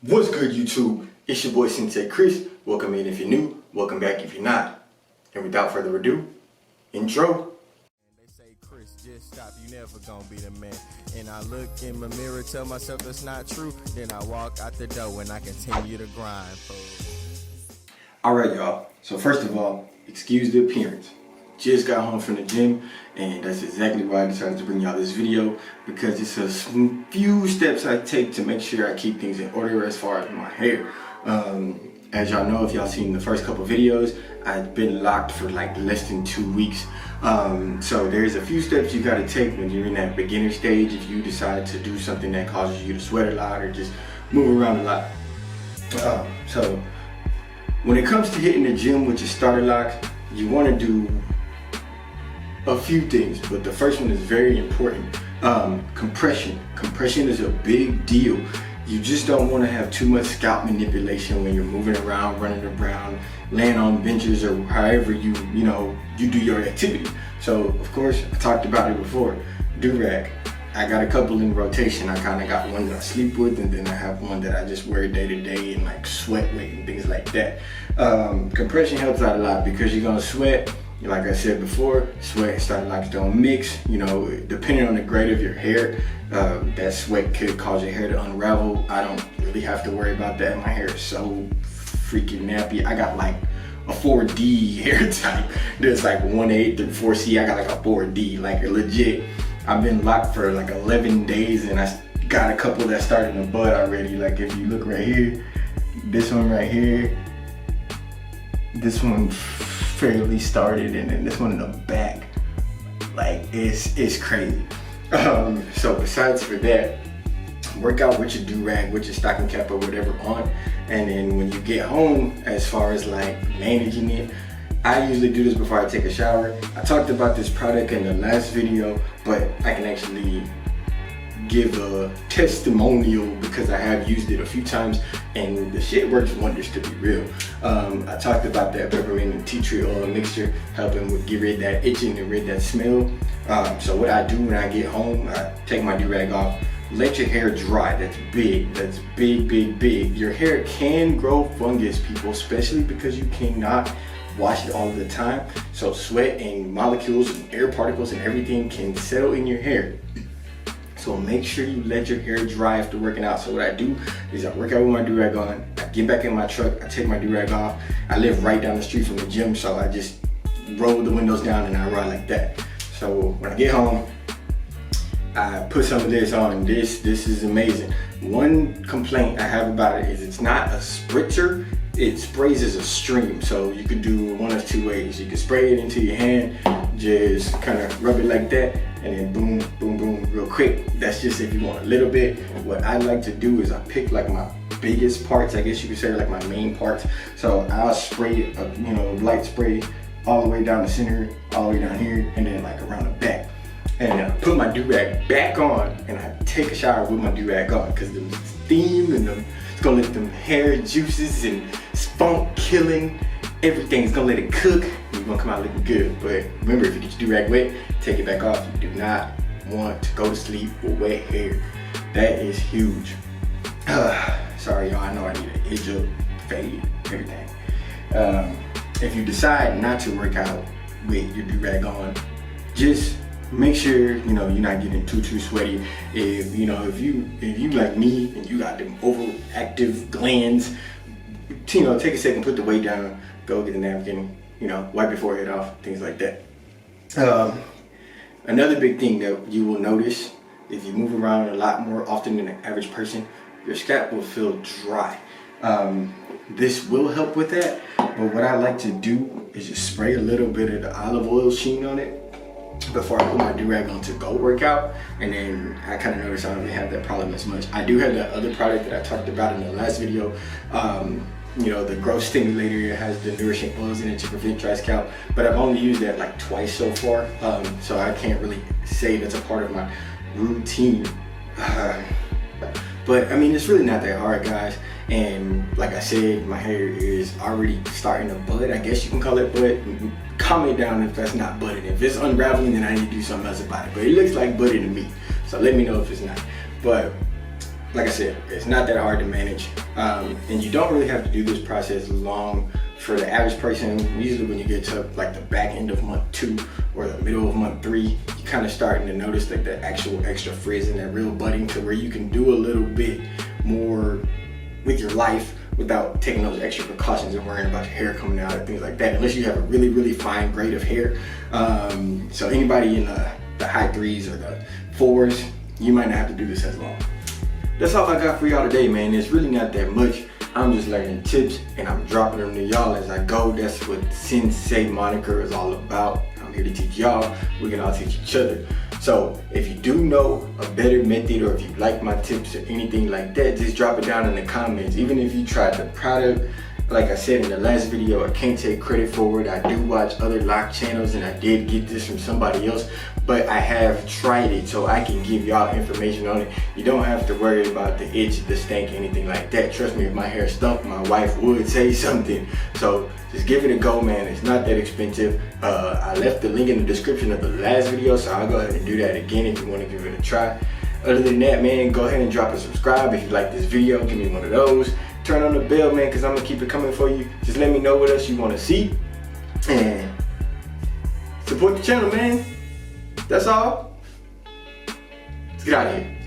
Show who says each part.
Speaker 1: What's good, YouTube? It's your boy Sensei Chris. Welcome in if you're new, welcome back if you're not. And without further ado, intro.
Speaker 2: They say, Chris, just stop, you never gonna be the man. And I look in my mirror, tell myself that's not true. Then I walk out the door and I continue to grind.
Speaker 1: Alright, y'all. So first of all, excuse the appearance. Just got home from the gym, and that's exactly why I decided to bring y'all this video, because it's a few steps I take to make sure I keep things in order as far as my hair. As y'all know, if y'all seen the first couple videos, I've been locked for like less than 2 weeks. So there's a few steps you gotta take when you're in that beginner stage if you decide to do something that causes you to sweat a lot or just move around a lot. So when it comes to hitting the gym with your starter locks, you wanna do a few things, but the first one is very important. Compression. Compression is a big deal. You just don't want to have too much scalp manipulation when you're moving around, running around, laying on benches, or however you do your activity. So of course, I talked about it before, do-rag. I got a couple in rotation. I kind of got one that I sleep with, and then I have one that I just wear day to day and like sweat with and things like that. Compression helps out a lot because you're gonna sweat. Like I said before, sweat and starter locks don't mix. Depending on the grade of your hair, that sweat could cause your hair to unravel. I don't really have to worry about that. My hair is so freaking nappy. I got like a 4D hair type. There's like 1A through 4C. I got like a 4D, like legit. I've been locked for like 11 days, and I got a couple that started in the bud already. Like if you look right here, this one right here, this one fairly started, and then this one in the back, like it's crazy. So besides for that, work out with your do-rag, with your stocking cap or whatever on, and then when you get home, as far as like managing it, I usually do this before I take a shower. I talked about this product in the last video, but I can actually give a testimonial because I have used it a few times and the shit works wonders, to be real. I talked about that peppermint and tea tree oil mixture helping with get rid of that itching and rid of that smell. So what I do when I get home, I take my do-rag off, let your hair dry. That's big. That's big, big, big. Your hair can grow fungus, people, especially because you cannot wash it all the time. So sweat and molecules and air particles and everything can settle in your hair. So make sure you let your hair dry after working out. So what I do is I work out with my do-rag on, I get back in my truck, I take my do-rag off. I live right down the street from the gym, so I just roll the windows down and I ride like that. So when I get home, I put some of this on. This is amazing. One complaint I have about it is it's not a spritzer. It sprays as a stream, so you could do one of two ways. You can spray it into your hand, just kind of rub it like that, and then boom, boom, boom, real quick. That's just if you want a little bit. What I like to do is I pick like my biggest parts, I guess you could say, like my main parts. So I'll spray, light spray all the way down the center, all the way down here, and then like around the back. And I put my do-rag back on, and I take a shower with my do-rag on, because the steam and it's gonna let them hair juices and spunk killing, everything's gonna let it cook, and you're gonna come out looking good. But remember, if you get your do-rag wet, take it back off. You do not want to go to sleep with wet hair. That is huge. Sorry y'all, I know I need an edge up, fade, everything. If you decide not to work out with your do-rag on, just make sure you're not getting too sweaty. If you like me and you got them overactive glands, take a second, put the weight down, go get the napkin, wipe your forehead off, things like that. Another big thing that you will notice if you move around a lot more often than the average person, your scalp will feel dry. This will help with that, but what I like to do is just spray a little bit of the olive oil sheen on it before I put my do-rag on to go work out, and then I kind of notice I don't really have that problem as much. I do have that other product that I talked about in the last video, the growth stimulator. It has the nourishing oils in it to prevent dry scalp, but I've only used that like twice so far, so I can't really say that's a part of my routine. But I mean, it's really not that hard, guys. And like I said, my hair is already starting to bud. I guess you can call it bud. Comment down if that's not budding. If it's unraveling, then I need to do something else about it. But it looks like budding to me. So let me know if it's not. But like I said, it's not that hard to manage, and you don't really have to do this process long. For the average person, usually when you get to like the back end of month 2 or the middle of month 3, you kind of starting to notice like the actual extra frizz and that real budding, to where you can do a little bit more with your life without taking those extra precautions and worrying about your hair coming out and things like that, unless you have a really, really fine grade of hair. So anybody in the high 3s or the 4s, you might not have to do this as long. That's all I got for y'all today, man. It's really not that much. I'm just learning tips and I'm dropping them to y'all as I go. That's what Sensei moniker is all about. I'm here to teach y'all. We can all teach each other. So if you do know a better method, or if you like my tips or anything like that, just drop it down in the comments. Even if you tried the product, like I said in the last video, I can't take credit for it. I do watch other lock channels and I did get this from somebody else, but I have tried it, so I can give y'all information on it. You don't have to worry about the itch, the stank, anything like that. Trust me, if my hair stunk, my wife would say something. So just give it a go, man. It's not that expensive. I left the link in the description of the last video, so I'll go ahead and do that again if you want to give it a try. Other than that, man, go ahead and drop a subscribe. If you like this video, give me one of those. Turn on the bell, man, because I'm going to keep it coming for you. Just let me know what else you want to see. And support the channel, man. That's all. Let's get out of here.